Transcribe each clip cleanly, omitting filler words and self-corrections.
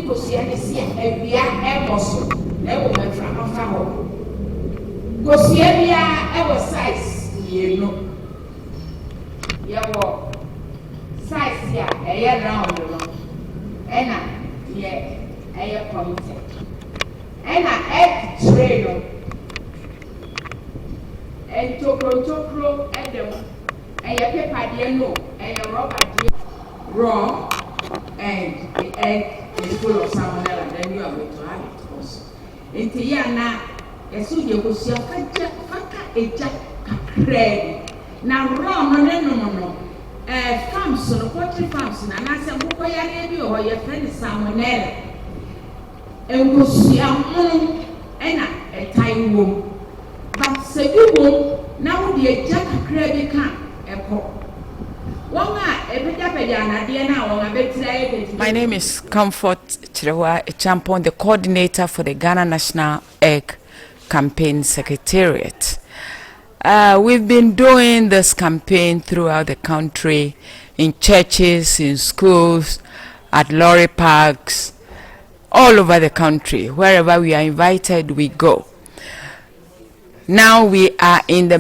kosia ne sia awia emoso na wo mafra afa ho kosia bia ewo size yenu yawo size ya eye round no ena ye eye pointed ena egg tray no en tokro edem eye paper de no eye rubber de raw and the egg is full of salmonella, then you are going to have it also. Into yana, as soon as you go see a faka kakre. Now, wrong, no. Farms, no poultry farms, and I said, who are you or your friend is salmonella? And go see a moon and a tiny womb. But say you won't now the jack crabby can a pop. My name is Comfort Chirewa Echampon, the coordinator for the Ghana National Egg Campaign Secretariat. We've been doing this campaign throughout the country, in churches, in schools, at lorry parks, all over the country. Wherever we are invited, we go. Now we are in the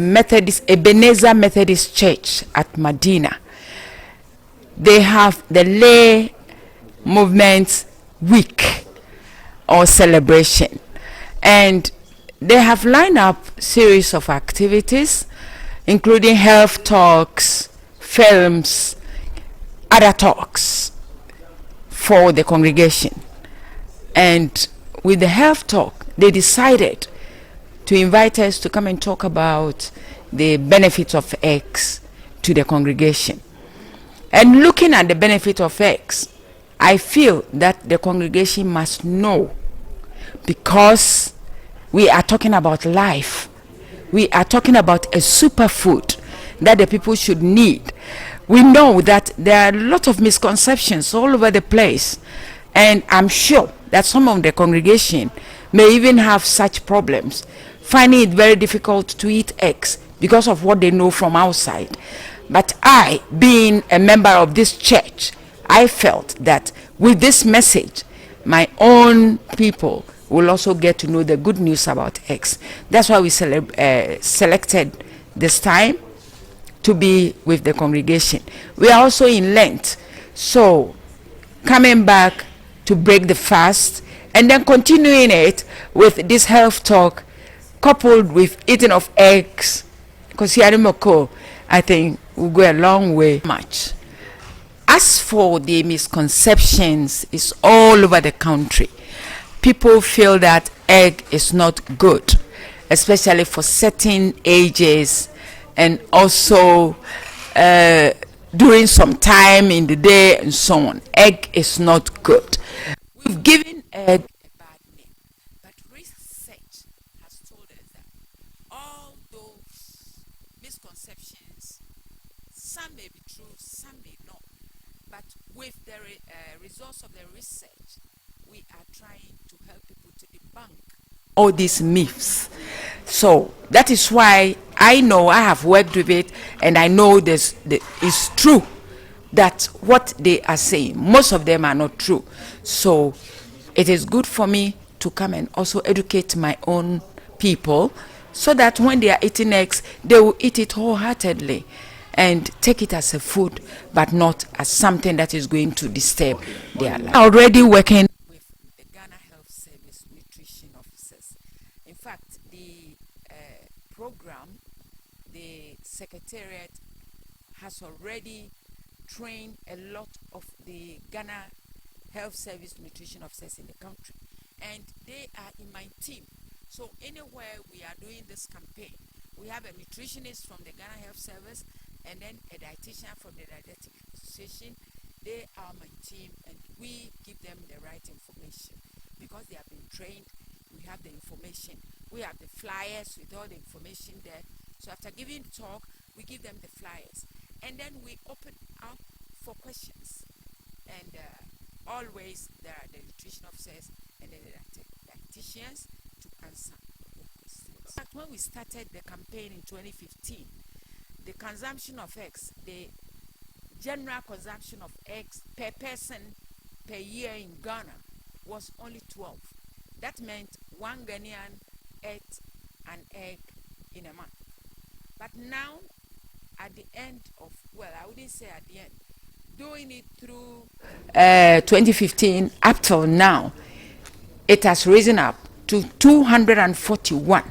Ebenezer Methodist Church at Medina. They have the lay movement week or celebration, and they have lined up series of activities including health talks, films, other talks for the congregation. And with the health talk, they decided to invite us to come and talk about the benefits of eggs to the congregation. And looking at the benefit of eggs, I feel that the congregation must know, because we are talking about life. We are talking about a superfood that the people should need. We know that there are a lot of misconceptions all over the place, and I'm sure that some of the congregation may even have such problems, finding it very difficult to eat eggs because of what they know from outside. But I, being a member of this church, I felt that with this message, my own people will also get to know the good news about eggs. That's why we selected this time to be with the congregation. We are also in Lent, so coming back to break the fast and then continuing it with this health talk coupled with eating of eggs, because I think will go a long way. Much. As for the misconceptions, it's all over the country. People feel that egg is not good, especially for certain ages, and also during some time in the day and so on. Egg is not good. We've given egg a bad name, but research has told us that all those misconceptions, some may be true, some may not, but with the results of the research, we are trying to help people to debunk all these myths. So that is why I know I have worked with it, and I know this is true, that what they are saying, most of them are not true. So it is good for me to come and also educate my own people, so that when they are eating eggs, they will eat it wholeheartedly and take it as a food, but not as something that is going to disturb their life. Already working with the Ghana Health Service nutrition officers. In fact, the program, the Secretariat has already trained a lot of the Ghana Health Service nutrition officers in the country, and they are in my team. So anywhere we are doing this campaign, we have a nutritionist from the Ghana Health Service and then a dietitian from the Dietetic Association. They are my team, and we give them the right information because they have been trained. We have the information. We have the flyers with all the information there. So after giving the talk, we give them the flyers, and then we open up for questions. And always there are the nutrition officers and then the dietitians to answer the questions. In fact, when we started the campaign in 2015, the consumption of eggs, the general consumption of eggs per person per year in Ghana was only 12. That meant one Ghanaian ate an egg in a month. But now, at the end of, well, I wouldn't say at the end, doing it through 2015 up till now, it has risen up to 241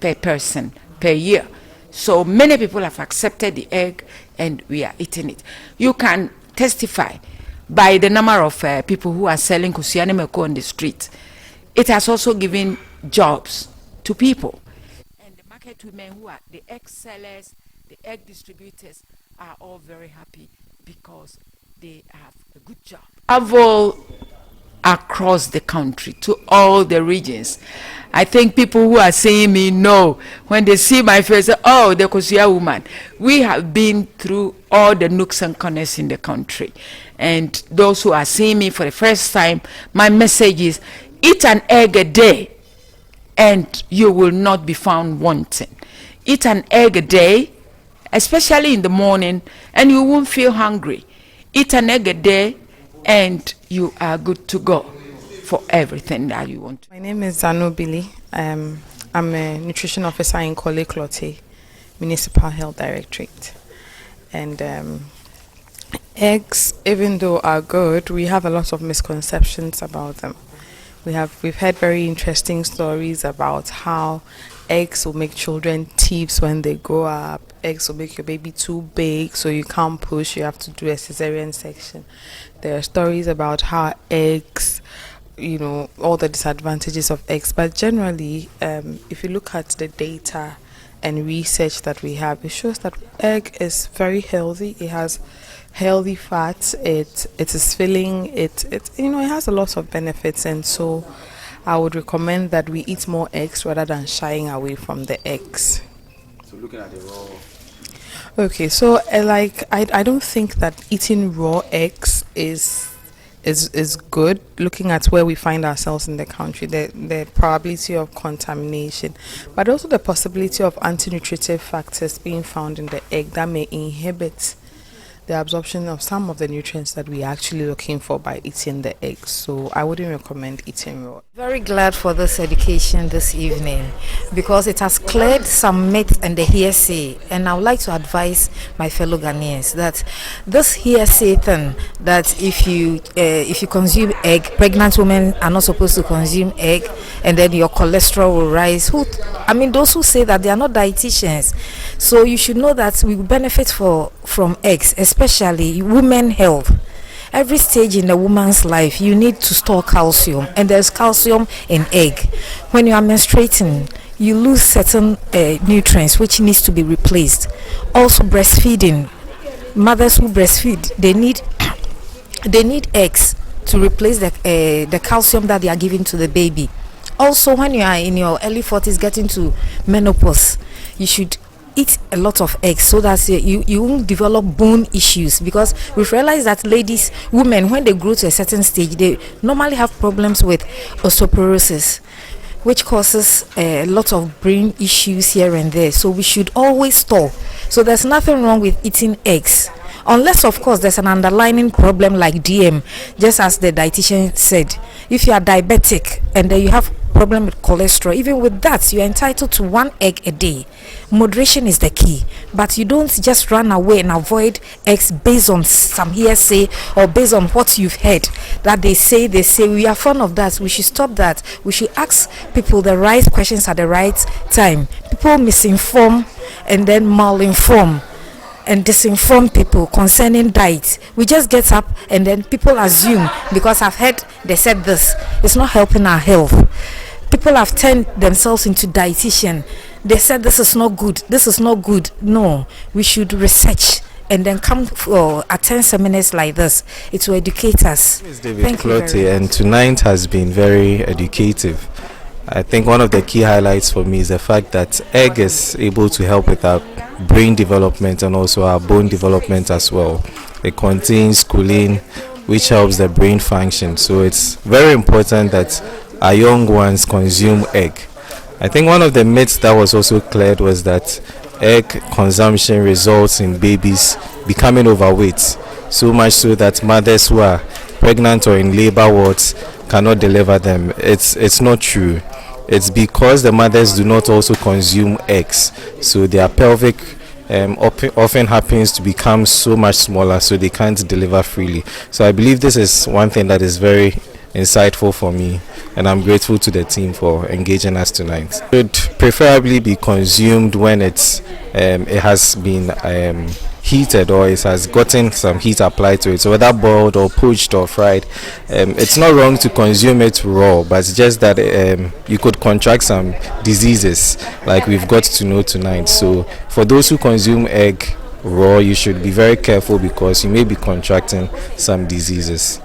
per person per year. So many people have accepted the egg and we are eating it. You can testify by the number of people who are selling kusiane meko on the street. It has also given jobs to people. And the market women who are the egg sellers, the egg distributors are all very happy because they have a good job. Travel across the country to all the regions. I think people who are seeing me know when they see my face, oh, the Kosia woman. We have been through all the nooks and corners in the country. And those who are seeing me for the first time, my message is eat an egg a day and you will not be found wanting. Eat an egg a day, especially in the morning, and you won't feel hungry. Eat an egg a day and you are good to go for everything that you want. My name is Zanu Billy. I'm a nutrition officer in Korle Klottey Municipal Health Directorate. And eggs, even though are good, we have a lot of misconceptions about them. We've heard very interesting stories about how eggs will make children thieves when they grow up. Eggs will make your baby too big, so you can't push, you have to do a cesarean section. There are stories about how eggs, you know, all the disadvantages of eggs. But generally, if you look at the data and research that we have, it shows that egg is very healthy. It has healthy fats. It is filling. It has a lot of benefits, and so I would recommend that we eat more eggs rather than shying away from the eggs. So looking at the raw. Okay, so I don't think that eating raw eggs is good. Looking at where we find ourselves in the country, the probability of contamination, but also the possibility of anti-nutritive factors being found in the egg that may inhibit the absorption of some of the nutrients that we're actually looking for by eating the eggs. So I wouldn't recommend eating raw. Very glad for this education this evening because it has cleared some myths and the hearsay, and I would like to advise my fellow Ghanaians that this hearsay thing that if you consume egg, pregnant women are not supposed to consume egg and then your cholesterol will rise. Those who say that, they are not dietitians. So you should know that we benefit from eggs, especially women health. Every stage in a woman's life, you need to store calcium, and there's calcium in egg. When you are menstruating, you lose certain nutrients which needs to be replaced. Also, breastfeeding, mothers who breastfeed, they need eggs to replace the calcium that they are giving to the baby. Also, when you are in your early 40s getting to menopause, you should eat a lot of eggs so that you won't develop bone issues, because we've realized that women, when they grow to a certain stage, they normally have problems with osteoporosis, which causes a lot of brain issues here and there. So we should always store. So there's nothing wrong with eating eggs, unless of course there's an underlying problem like DM, just as the dietitian said. If you are diabetic and then you have problem with cholesterol, even with that you're entitled to 1 egg a day. Moderation is the key, but you don't just run away and avoid eggs based on some hearsay or based on what you've heard that they say we are fond of that. We should stop that. We should ask people the right questions at the right time. People misinform and then malinform and disinform people concerning diet. We just get up and then people assume because I've heard they said this. It's not helping our health. People have turned themselves into dietitian. They said this is not good. This is not good. No, we should research and then come for attend seminars like this. It will educate us. It's David Klottey, and tonight has been very educative. I think one of the key highlights for me is the fact that egg is able to help with our brain development and also our bone development as well. It contains choline, which helps the brain function. So it's very important that our young ones consume egg. I think one of the myths that was also cleared was that egg consumption results in babies becoming overweight, so much so that mothers who are pregnant or in labor wards cannot deliver them. It's not true. It's because the mothers do not also consume eggs, so their pelvic often happens to become so much smaller, so they can't deliver freely. So I believe this is one thing that is very insightful for me, and I'm grateful to the team for engaging us tonight. It should preferably be consumed when it has been heated, or it has gotten some heat applied to it, so whether boiled or poached or fried. It's not wrong to consume it raw, but it's just that you could contract some diseases like we've got to know tonight. So for those who consume egg raw, you should be very careful because you may be contracting some diseases.